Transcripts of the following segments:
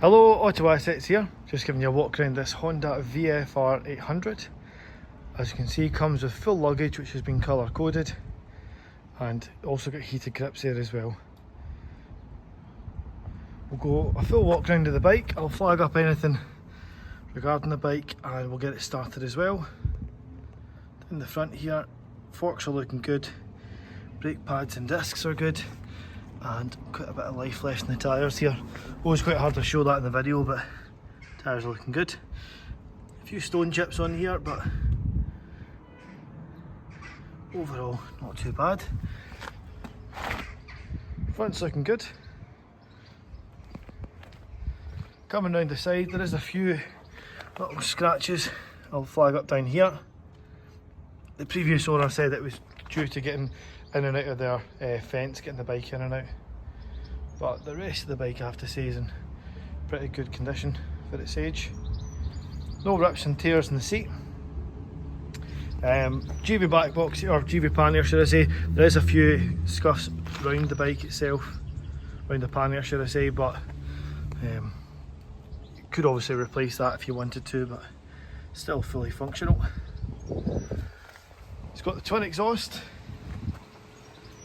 Hello, Auto Assets here, just giving you a walk around this Honda VFR 800. As you can see, comes with full luggage which has been colour coded, and also got heated grips there as well. We'll go a full walk around of the bike. I'll flag up anything regarding the bike and we'll get it started as well. In the front here, forks are looking good, brake pads and discs are good, and quite a bit of life left in the tyres here. Always quite hard to show that in the video, but tyres are looking good. A few stone chips on here, but overall not too bad. Front's looking good. Coming round the side, there is a few little scratches I'll flag up down here. The previous owner said it was due to getting in and out of their fence, getting the bike in and out. But the rest of the bike, I have to say, is in pretty good condition for its age. No rips and tears in the seat. GB back box, or GB pannier should I say. There is a few scuffs round the bike itself, round the pannier should I say, but you could obviously replace that if you wanted to, but still fully functional. It's got the twin exhaust,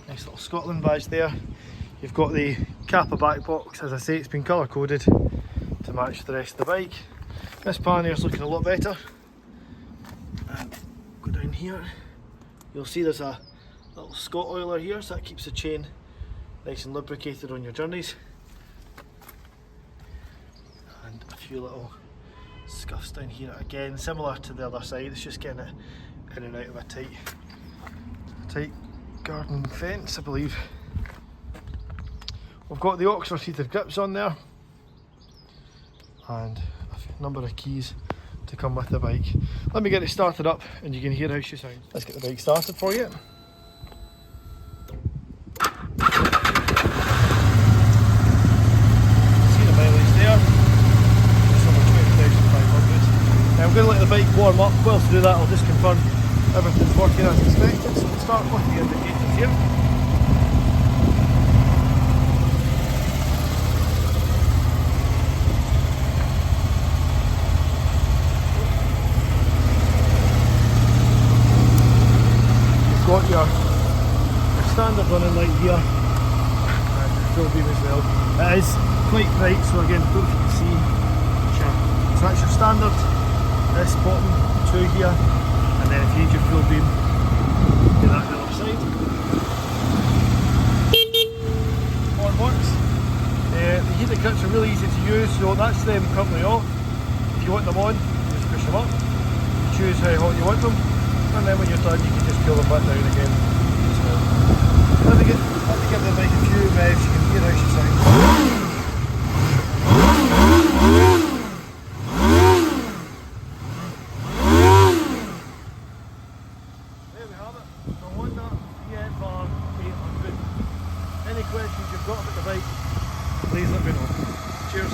nice little Scotland badge there. You've got the Kappa back box, as I say, it's been colour coded to match the rest of the bike. This pannier's looking a lot better. And go down here, you'll see there's a little Scot oiler here, so that keeps the chain nice and lubricated on your journeys. And a few little scuffs down here, again similar to the other side, it's just getting it in and out of a tight garden fence, I believe. We've got the Oxford heated grips on there and a number of keys to come with the bike. Let me get it started up and you can hear how she sounds. Let's get the bike started for you. See the mileage there, just over 20,500. I'm going to let the bike warm up. Whilst I do that, I'll just confirm everything's working as expected. So we'll start with the indicators here. Got your standard running light here and full beam as well. It is quite bright, so again, I don't know if you can see. Sure. So that's your standard, this bottom two here, and then if you need your full beam, do that the other side. Horn works. The heated grips are really easy to use, so that's them currently off. If you want them on, you just push them up. You choose how hot you want them. And then when you're done, you can just pull them back down again as well. Let me give the bike a few revs, you can hear how she sounds. There we have it, the Honda VFR 800. Any questions you've got about the bike, please let me know. Cheers.